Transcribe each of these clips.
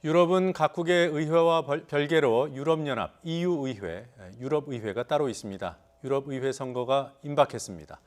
유럽은 각국의 의회와 별개로 유럽연합, EU의회, 유럽의회가 따로 있습니다. 유럽의회 선거가 임박했습니다.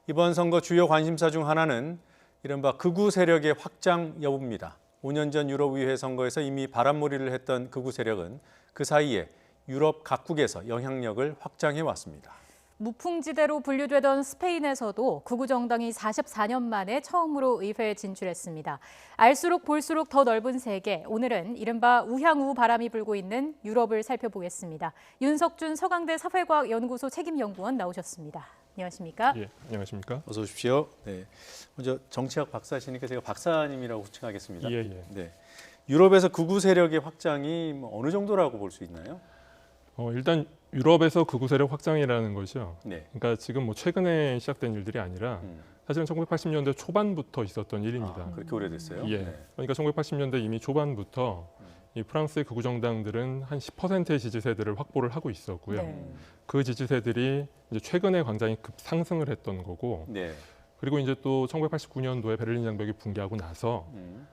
이번 선거 주요 관심사 중 하나는 이른바 극우 세력의 확장 여부입니다. 5년 전 유럽의회 선거에서 이미 바람몰이를 했던 극우 세력은 그 사이에 유럽 각국에서 영향력을 확장해 왔습니다. 무풍지대로 분류되던 스페인에서도 극우 정당이 44년 만에 처음으로 의회에 진출했습니다. 알수록 볼수록 더 넓은 세계, 오늘은 이른바 우향우 바람이 불고 있는 유럽을 살펴보겠습니다. 윤석준 서강대 사회과학연구소 책임연구원 나오셨습니다. 안녕하십니까? 예, 안녕하십니까? 어서 오십시오. 네, 먼저 정치학 박사시니까 제가 박사님이라고 호칭하겠습니다. 예, 예. 네, 유럽에서 극우 세력의 확장이 어느 정도라고 볼 수 있나요? 일단 유럽에서 극우 세력 확장이라는 것이요. 네. 그러니까 지금 뭐 최근에 시작된 일들이 아니라 사실은 1980년대 초반부터 있었던 일입니다. 그렇게 오래됐어요? 예. 네. 그러니까 1980년대 이미 초반부터 이 프랑스의 극우 정당들은 한 10%의 지지세들을 확보를 하고 있었고요. 네. 그 지지세들이 이제 최근에 굉장히 급상승을 했던 거고, 네. 그리고 이제 또 1989년도에 베를린 장벽이 붕괴하고 나서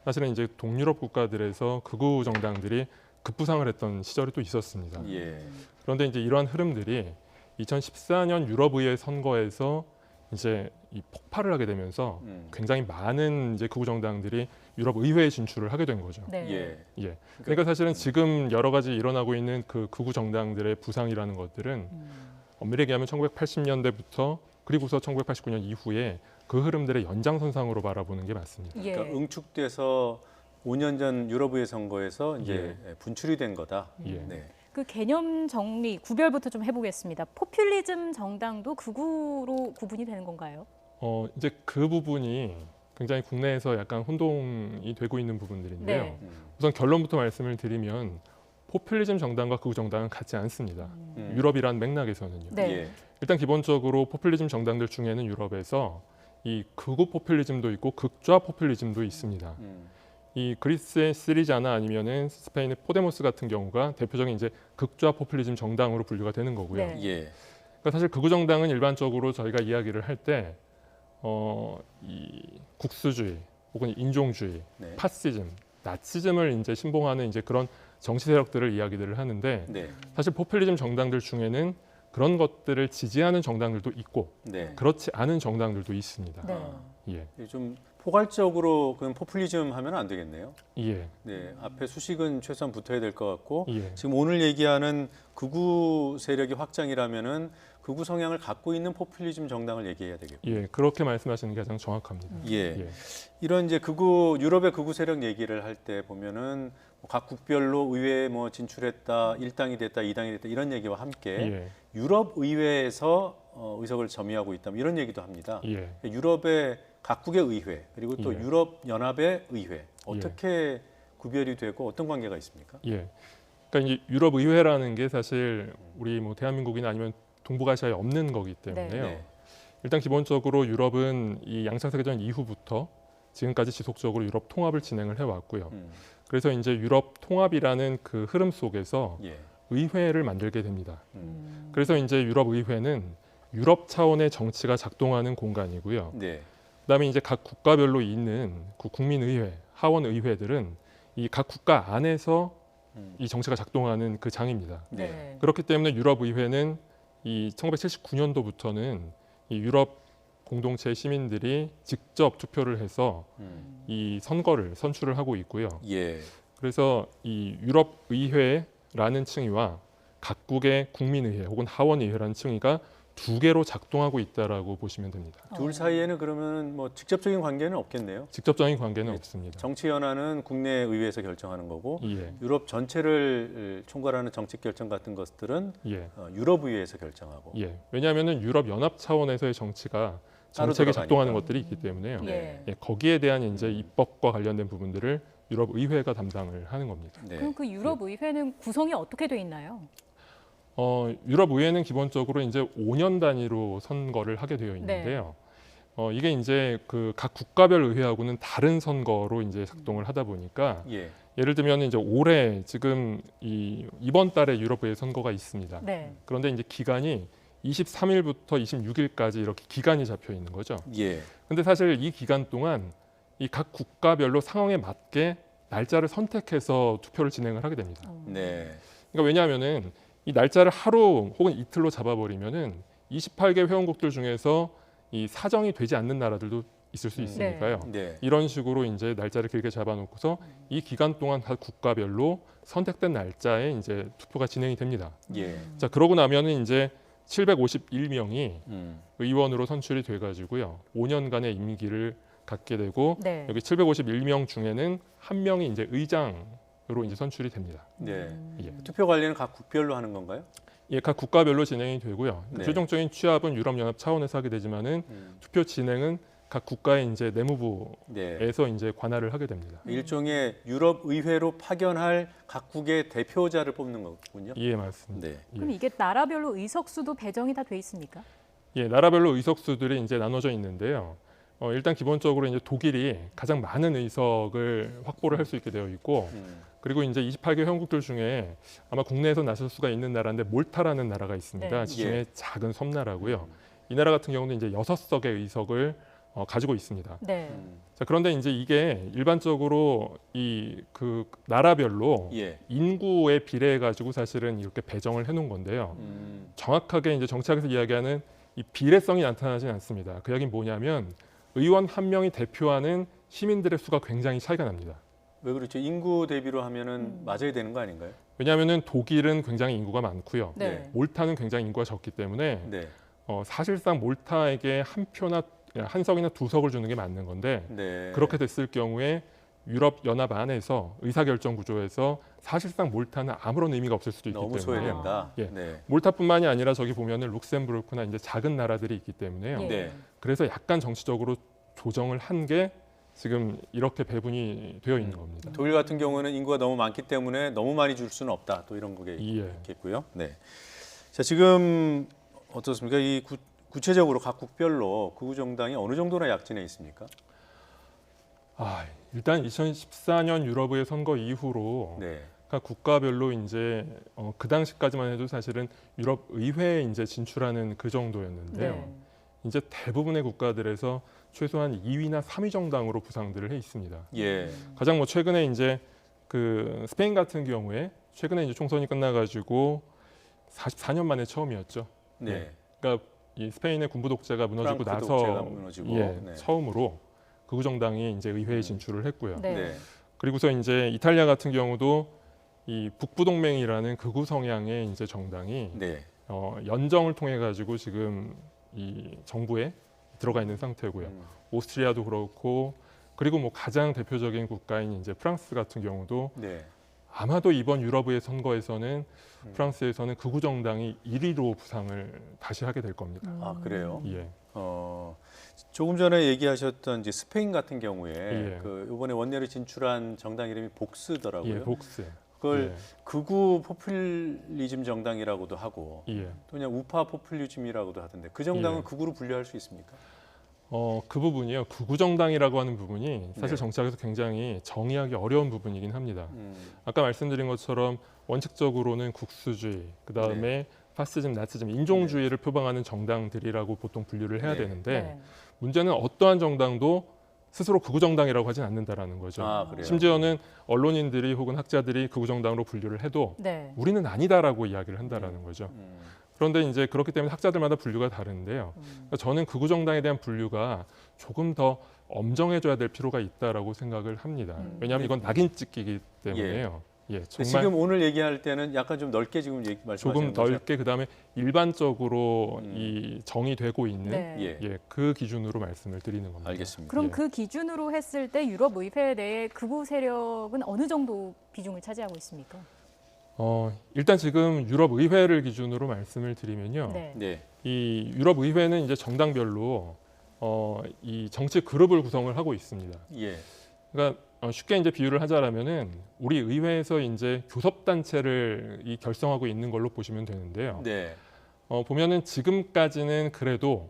사실은 이제 동유럽 국가들에서 극우 정당들이 급부상을 했던 시절이 또 있었습니다. 예. 그런데 이제 이러한 흐름들이 2014년 유럽의회 선거에서 이제 이 폭발을 하게 되면서 굉장히 많은 이제 극우 정당들이 유럽 의회에 진출을 하게 된 거죠. 네. 예. 예. 그러니까 사실은 지금 여러 가지 일어나고 있는 그 극우 정당들의 부상이라는 것들은 엄밀히 얘기하면 1980년대부터 그리고서 1989년 이후에 그 흐름들의 연장선상으로 바라보는 게 맞습니다. 예. 그러니까 응축돼서 5년 전 유럽의회 선거에서 이제 분출이 된 거다. 예. 네. 그 개념 정리, 구별부터 좀 해보겠습니다. 포퓰리즘 정당도 극우로 구분이 되는 건가요? 이제 그 부분이 굉장히 국내에서 약간 혼동이 되고 있는 부분들인데요. 네. 우선 결론부터 말씀을 드리면 포퓰리즘 정당과 극우 정당은 같지 않습니다. 유럽이란 맥락에서는요. 네. 예. 일단 기본적으로 포퓰리즘 정당들 중에는 유럽에서 이 극우 포퓰리즘도 있고 극좌 포퓰리즘도 있습니다. 이 그리스의 시리자나 아니면은 스페인의 포데모스 같은 경우가 대표적인 이제 극좌 포퓰리즘 정당으로 분류가 되는 거고요. 네. 예. 그러니까 사실 극우 정당은 일반적으로 저희가 이야기를 할 때 이 국수주의 혹은 인종주의, 네. 파시즘, 나치즘을 이제 신봉하는 이제 그런 정치 세력들을 이야기들을 하는데 네. 사실 포퓰리즘 정당들 중에는 그런 것들을 지지하는 정당들도 있고 네. 그렇지 않은 정당들도 있습니다. 네. 예, 좀 포괄적으로 그냥 포퓰리즘 하면 안 되겠네요. 예, 네. 앞에 수식은 최소한 붙어야 될 것 같고 예. 지금 오늘 얘기하는 극우 세력의 확장이라면은 극우 성향을 갖고 있는 포퓰리즘 정당을 얘기해야 되겠고. 예, 그렇게 말씀하시는 게 가장 정확합니다. 예. 예. 이런 이제 유럽의 극우 세력 얘기를 할 때 보면은 각 국별로 의회에 뭐 진출했다, 1당이 됐다, 2당이 됐다 이런 얘기와 함께 예. 유럽 의회에서 의석을 점유하고 있다 이런 얘기도 합니다. 예. 유럽의 각국의 의회 그리고 또 예. 유럽 연합의 의회 어떻게 구별이 되고 어떤 관계가 있습니까? 예. 그러니까 이제 유럽 의회라는 게 사실 우리 뭐 대한민국이나 아니면 동북아시아에 없는 거기 때문에요. 네. 일단 기본적으로 유럽은 이 양차 세계대전 이후부터 지금까지 지속적으로 유럽 통합을 진행을 해왔고요. 그래서 이제 유럽 통합이라는 그 흐름 속에서 예. 의회를 만들게 됩니다. 그래서 이제 유럽 의회는 유럽 차원의 정치가 작동하는 공간이고요. 네. 그다음에 이제 각 국가별로 있는 그 국민의회, 하원의회들은 이 각 국가 안에서 이 정치가 작동하는 그 장입니다. 네. 그렇기 때문에 유럽 의회는 이 1979년도부터는 이 유럽 공동체 시민들이 직접 투표를 해서 이 선출을 하고 있고요. 예. 그래서 이 유럽 의회라는 층위와 각국의 국민의회 혹은 하원의회라는 층위가 두 개로 작동하고 있다라고 보시면 됩니다. 둘 사이에는 그러면 뭐 직접적인 관계는 없겠네요. 직접적인 관계는 예. 없습니다. 정치 연합은 국내 의회에서 결정하는 거고 예, 유럽 전체를 총괄하는 정책 결정 같은 것들은 예, 유럽 의회에서 결정하고. 예. 왜냐하면은 유럽 연합 차원에서의 정치가 따로 정책에 들어가니까. 작동하는 것들이 있기 때문에요. 네. 예, 거기에 대한 이제 입법과 관련된 부분들을 유럽 의회가 담당을 하는 겁니다. 네. 그럼 그 유럽 의회는 구성이 어떻게 돼 있나요? 유럽 의회는 기본적으로 이제 5년 단위로 선거를 하게 되어 있는데요. 이게 이제 그 각 국가별 의회하고는 다른 선거로 이제 작동을 하다 보니까 예. 예를 들면 이제 올해 지금 이번 달에 유럽 의회 선거가 있습니다. 네. 그런데 이제 기간이 23일부터 26일까지 이렇게 기간이 잡혀 있는 거죠. 예. 근데 사실 이 기간 동안 이 각 국가별로 상황에 맞게 날짜를 선택해서 투표를 진행을 하게 됩니다. 네. 그러니까 왜냐하면은 이 날짜를 하루 혹은 이틀로 잡아버리면은 28개 회원국들 중에서 이 사정이 되지 않는 나라들도 있을 수 있으니까요. 네. 이런 식으로 이제 날짜를 길게 잡아놓고서 이 기간 동안 각 국가별로 선택된 날짜에 이제 투표가 진행이 됩니다. 예. 자, 그러고 나면은 이제 751명이 음. 의원으로 선출이 돼가지고요. 5년간의 임기를 갖게 되고 네. 여기 751명 중에는 한 명이 이제 의장으로 이제 선출이 됩니다. 네. 예. 투표 관리는 각 국별로 하는 건가요? 예, 각 국가별로 진행이 되고요. 네. 최종적인 취합은 유럽연합 차원에서 하게 되지만은 투표 진행은 각 국가의 이제 내무부에서 네. 이제 관할을 하게 됩니다. 일종의 유럽 의회로 파견할 각국의 대표자를 뽑는 거군요. 예, 맞습니다. 네. 그럼 이게 나라별로 의석수도 배정이 다 돼 있습니까? 예, 나라별로 의석수들이 이제 나눠져 있는데요. 일단 기본적으로 이제 독일이 가장 많은 의석을 확보를 할 수 있게 되어 있고, 그리고 이제 28개 회원국들 중에 아마 국내에서 나설 수가 있는 나라인데 몰타라는 나라가 있습니다. 네. 지중해 예. 작은 섬나라고요. 이 나라 같은 경우는 이제 6석의 의석을 가지고 있습니다. 네. 자, 그런데 이제 이게 일반적으로 이 그 나라별로 예. 인구에 비례해 가지고 사실은 이렇게 배정을 해놓은 건데요. 정확하게 이제 정치학에서 이야기하는 이 비례성이 나타나진 않습니다. 그 이야기는 뭐냐면 의원 한 명이 대표하는 시민들의 수가 굉장히 차이가 납니다. 왜 그렇죠? 인구 대비로 하면은 맞아야 되는 거 아닌가요? 왜냐하면은 독일은 굉장히 인구가 많고요. 네. 몰타는 굉장히 인구가 적기 때문에 네. 사실상 몰타에게 한 표나 한 석이나 두 석을 주는 게 맞는 건데 네. 그렇게 됐을 경우에 유럽 연합 안에서 의사결정 구조에서 사실상 몰타는 아무런 의미가 없을 수도 있기 너무 때문에 소외된다. 예. 네. 몰타뿐만이 아니라 저기 보면은 룩셈부르크나 이제 작은 나라들이 있기 때문에요. 예. 네. 그래서 약간 정치적으로 조정을 한 게 지금 이렇게 배분이 되어 있는 겁니다. 독일 같은 경우는 인구가 너무 많기 때문에 너무 많이 줄 수는 없다. 또 이런 예. 거겠고요. 네. 자, 지금 어떻습니까? 이 구체적으로 각 국별로 극우 정당이 어느 정도나 약진해 있습니까? 일단 2014년 유럽의 선거 이후로 네. 각 국가별로 이제 그 당시까지만 해도 사실은 유럽 의회에 이제 진출하는 그 정도였는데요. 네. 이제 대부분의 국가들에서 최소한 2위나 3위 정당으로 부상들을 해 있습니다. 예. 가장 뭐 최근에 이제 그 스페인 같은 경우에 최근에 이제 총선이 끝나가지고 44년 만에 처음이었죠. 네. 그러니까 이 스페인의 군부 독재가 무너지고 프랑크 나서 독재가 무너지고. 네. 처음으로 극우 정당이 이제 의회에 진출을 했고요. 네. 네. 그리고서 이제 이탈리아 같은 경우도 이 북부 동맹이라는 극우 성향의 이제 정당이 네. 연정을 통해 가지고 지금 이 정부에 들어가 있는 상태고요. 오스트리아도 그렇고 그리고 뭐 가장 대표적인 국가인 이제 프랑스 같은 경우도 네. 아마도 이번 유럽의 선거에서는 프랑스에서는 극우 정당이 1위로 부상을 다시 하게 될 겁니다. 아, 그래요? 예. 조금 전에 얘기하셨던 이제 스페인 같은 경우에 예. 그 이번에 원내로 진출한 정당 이름이 복스더라고요. 예, 복스. 그걸 예. 극우 포퓰리즘 정당이라고도 하고 예. 또 그냥 우파 포퓰리즘이라고도 하던데 그 정당은 예. 극우로 분류할 수 있습니까? 그 부분이요. 극우 정당이라고 하는 부분이 사실 네. 정치학에서 굉장히 정의하기 어려운 부분이긴 합니다. 아까 말씀드린 것처럼 원칙적으로는 국수주의, 그 다음에 네. 파시즘, 나치즘, 인종주의를 표방하는 정당들이라고 보통 분류를 해야 네. 되는데 네. 문제는 어떠한 정당도 스스로 극우 정당이라고 하진 않는다라는 거죠. 아, 그래요? 심지어는 언론인들이 혹은 학자들이 극우 정당으로 분류를 해도 네. 우리는 아니다라고 이야기를 한다라는 거죠. 그런데 이제 그렇기 때문에 학자들마다 분류가 다른데요. 그러니까 저는 극우 정당에 대한 분류가 조금 더 엄정해져야 될 필요가 있다라고 생각을 합니다. 왜냐하면 이건 낙인 찍기이기 때문에요. 예, 근데 정말 지금 오늘 얘기할 때는 약간 좀 넓게 지금 말씀하시는 조금 거죠? 넓게 그다음에 일반적으로 이 정의되고 있는 네. 예. 예, 그 기준으로 말씀을 드리는 겁니다. 알겠습니다. 그럼 예. 그 기준으로 했을 때 유럽 의회 내의 극우 세력은 어느 정도 비중을 차지하고 있습니까? 일단 지금 유럽 의회를 기준으로 말씀을 드리면요. 네. 네. 이 유럽 의회는 이제 정당별로 이 정치 그룹을 구성을 하고 있습니다. 예. 그러니까 쉽게 이제 비유를 하자라면은 우리 의회에서 이제 교섭 단체를 이 결성하고 있는 걸로 보시면 되는데요. 네. 보면은 지금까지는 그래도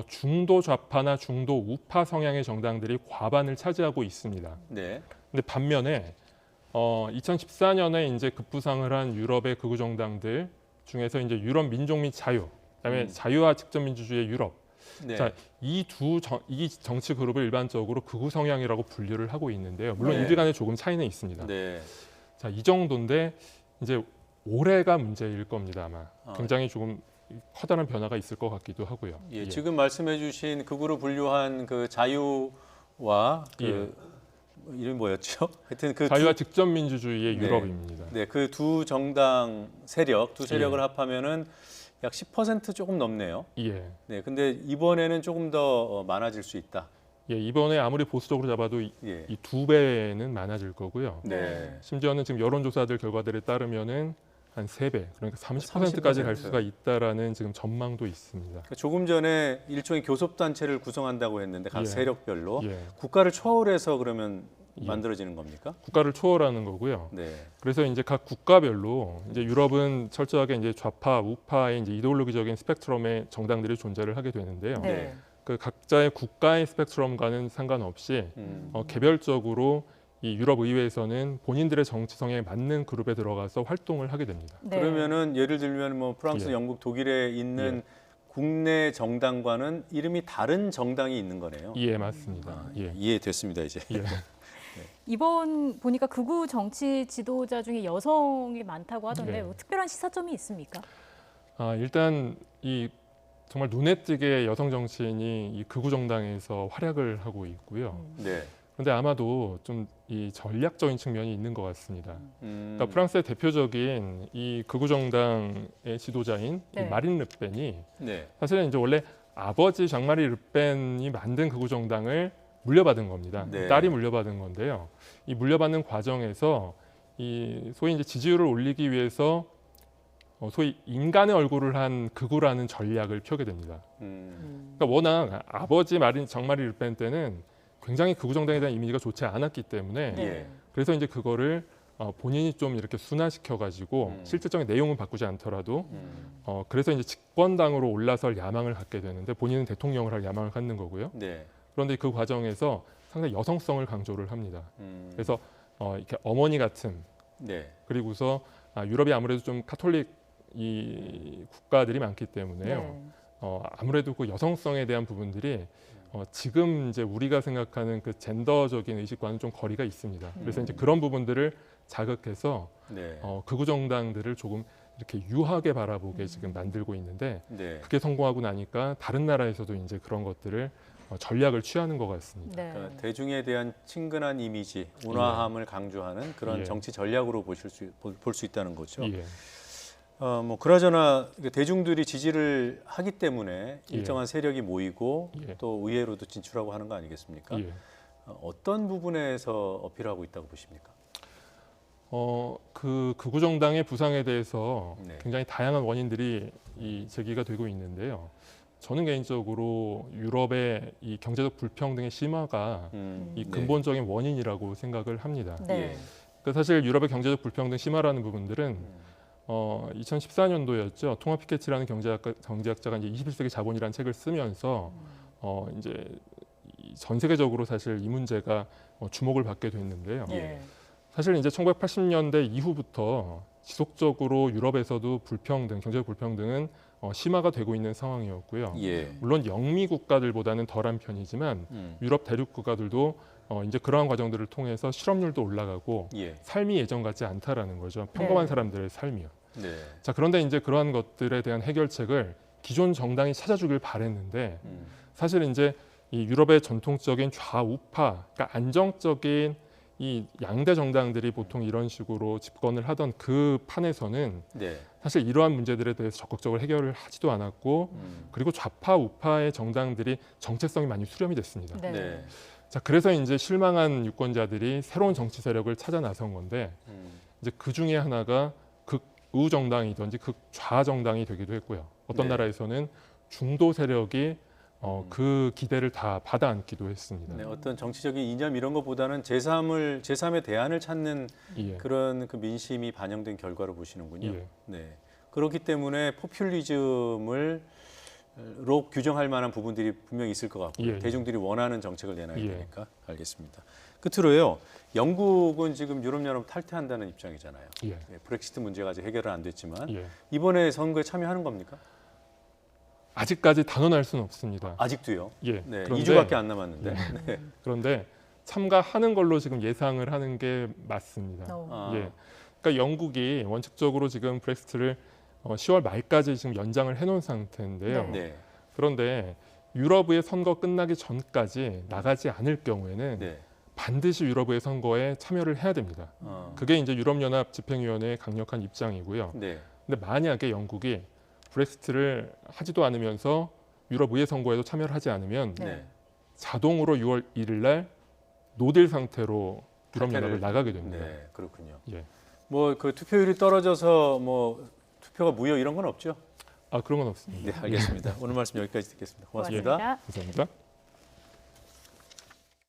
중도 좌파나 중도 우파 성향의 정당들이 과반을 차지하고 있습니다. 네. 근데 반면에 2014년에 이제 급부상을 한 유럽의 극우 정당들 중에서 이제 유럽 민족 및 자유, 그다음에 자유와 직접 민주주의의 유럽 네. 자, 이 정치 그룹을 일반적으로 극우 성향이라고 분류를 하고 있는데요. 물론 네. 이들 간에 조금 차이는 있습니다. 네. 자, 이 정도인데 이제 올해가 문제일 겁니다. 아마 아. 굉장히 조금 커다란 변화가 있을 것 같기도 하고요. 예, 지금 말씀해주신 극으로 분류한 그 자유와 이름이 뭐였죠? 하여튼 그 자유와 득점 민주주의의 네. 유럽입니다. 네, 그 두 정당 세력, 두 세력을 예. 합하면은 약 10% 조금 넘네요. 예. 네, 근데 이번에는 조금 더 많아질 수 있다. 예, 이번에 아무리 보수적으로 잡아도 이 예. 두 배는 많아질 거고요. 네. 심지어는 지금 여론조사들 결과들에 따르면은 한 3배, 그러니까 30%까지 갈 수가 있다라는 지금 전망도 있습니다. 그러니까 조금 전에 일종의 교섭단체를 구성한다고 했는데 각 예. 세력별로 예. 국가를 초월해서 그러면 예. 만들어지는 겁니까? 국가를 초월하는 거고요. 네. 그래서 이제 각 국가별로 이제 유럽은 철저하게 이제 좌파, 우파의 이제 이데올로기적인 스펙트럼의 정당들이 존재를 하게 되는데요. 네. 그 각자의 국가의 스펙트럼과는 상관없이 개별적으로 이 유럽 의회에서는 본인들의 정치성에 맞는 그룹에 들어가서 활동을 하게 됩니다. 네. 그러면은 예를 들면 뭐 프랑스, 예. 영국, 독일에 있는 국내 정당과는 이름이 다른 정당이 있는 거네요. 예, 맞습니다. 아, 예. 이해됐습니다 이제. 예. 이번 보니까 극우 정치 지도자 중에 여성이 많다고 하던데 네. 뭐 특별한 시사점이 있습니까? 아, 일단 이 정말 눈에 띄게 여성 정치인이 이 극우 정당에서 활약을 하고 있고요. 네. 그런데 아마도 좀 이 전략적인 측면이 있는 것 같습니다. 음. 그러니까 프랑스의 대표적인 이 극우 정당의 지도자인 네. 이 마린 르펜이 네. 사실은 이제 원래 아버지 장마리 르펜이 만든 극우 정당을 물려받은 겁니다. 네. 딸이 물려받은 건데요. 이 물려받는 과정에서 이 소위 이제 지지율을 올리기 위해서 소위 인간의 얼굴을 한 극우라는 전략을 펴게 됩니다. 그러니까 워낙 아버지 장마리 르펜 때는 굉장히 극우 정당에 대한 이미지가 좋지 않았기 때문에 예. 그래서 이제 그거를 본인이 좀 이렇게 순화시켜가지고 실질적인 내용은 바꾸지 않더라도 그래서 이제 집권당으로 올라설 야망을 갖게 되는데 본인은 대통령을 할 야망을 갖는 거고요. 네. 그런데 그 과정에서 상당히 여성성을 강조를 합니다. 그래서 이렇게 어머니 같은 네. 그리고서 유럽이 아무래도 좀 카톨릭 이 국가들이 많기 때문에요. 네. 아무래도 그 여성성에 대한 부분들이 지금 이제 우리가 생각하는 그 젠더적인 의식과는 좀 거리가 있습니다. 그래서 이제 그런 부분들을 자극해서 네. 극우 정당들을 조금 이렇게 유하게 바라보게 지금 만들고 있는데 네. 그게 성공하고 나니까 다른 나라에서도 이제 그런 것들을 전략을 취하는 것 같습니다. 네. 그러니까 대중에 대한 친근한 이미지, 온화함을 강조하는 그런 예. 정치 전략으로 볼 수 있다는 거죠. 예. 뭐 그나저나 대중들이 지지를 하기 때문에 예. 일정한 세력이 모이고 예. 또 의회로도 진출하고 하는 거 아니겠습니까? 예. 어떤 부분에서 어필하고 있다고 보십니까? 그 극우 정당의 부상에 대해서 네. 굉장히 다양한 원인들이 제기가 되고 있는데요. 저는 개인적으로 유럽의 이 경제적 불평등의 심화가 이 네. 근본적인 원인이라고 생각을 합니다. 네. 예. 그 사실 유럽의 경제적 불평등 심화라는 부분들은 2014년도였죠. 토마 피케치라는 경제학자가 이제 21세기 자본이라는 책을 쓰면서 이제 전 세계적으로 사실 이 문제가 주목을 받게 됐는데요. 네. 사실 이제 1980년대 이후부터 지속적으로 유럽에서도 불평등, 경제적 불평등은 심화가 되고 있는 상황이었고요. 예. 물론 영미 국가들보다는 덜한 편이지만 유럽 대륙 국가들도 이제 그러한 과정들을 통해서 실업률도 올라가고 예. 삶이 예전 같지 않다라는 거죠. 평범한 네. 사람들의 삶이요. 네. 자, 그런데 이제 그러한 것들에 대한 해결책을 기존 정당이 찾아주길 바랬는데 사실 이제 이 유럽의 전통적인 좌우파, 그러니까 안정적인 이 양대 정당들이 보통 이런 식으로 집권을 하던 그 판에서는 네. 사실 이러한 문제들에 대해서 적극적으로 해결을 하지도 않았고 그리고 좌파 우파의 정당들이 정체성이 많이 수렴이 됐습니다. 네. 네. 자, 그래서 이제 실망한 유권자들이 새로운 정치 세력을 찾아 나선 건데 이제 그 중에 하나가 극우 정당이든지 극좌 정당이 되기도 했고요. 어떤 네. 나라에서는 중도 세력이 그 기대를 다 받아안기도 했습니다. 네, 어떤 정치적인 이념 이런 것보다는 제3의 대안을 찾는 예. 그런 그 민심이 반영된 결과로 보시는군요. 예. 네. 그렇기 때문에 포퓰리즘을 로 규정할 만한 부분들이 분명히 있을 것 같고요. 예. 대중들이 원하는 정책을 내놔야 예. 되니까. 알겠습니다. 끝으로요. 영국은 지금 유럽연합 탈퇴한다는 입장이잖아요. 예. 네, 브렉시트 문제가 아직 해결은 안 됐지만 예. 이번에 선거에 참여하는 겁니까? 아직까지 단언할 수는 없습니다. 아직도요? 예. 네, 그런데 2주밖에 안 남았는데. 네. 그런데 참가하는 걸로 지금 예상을 하는 게 맞습니다. 아, 예. 그러니까 영국이 원칙적으로 지금 브렉시트를 10월 말까지 지금 연장을 해놓은 상태인데요. 네. 그런데 유럽의 선거 끝나기 전까지 나가지 않을 경우에는 네. 반드시 유럽의 선거에 참여를 해야 됩니다. 그게 이제 유럽연합 집행위원회의 강력한 입장이고요. 네. 근데 만약에 영국이 브렉시트를 하지도 않으면서 유럽의회 선거에도 참여를 하지 않으면 네. 자동으로 6월 1일 날 노딜 상태로 유럽연합을 사퇴를- 나가게 됩니다. 네, 그렇군요. 예. 뭐 그 투표율이 떨어져서 뭐 투표가 무효 이런 건 없죠? 아, 그런 건 없습니다. 네, 알겠습니다. 오늘 말씀 여기까지 듣겠습니다. 고맙습니다. 고맙습니다. 감사합니다.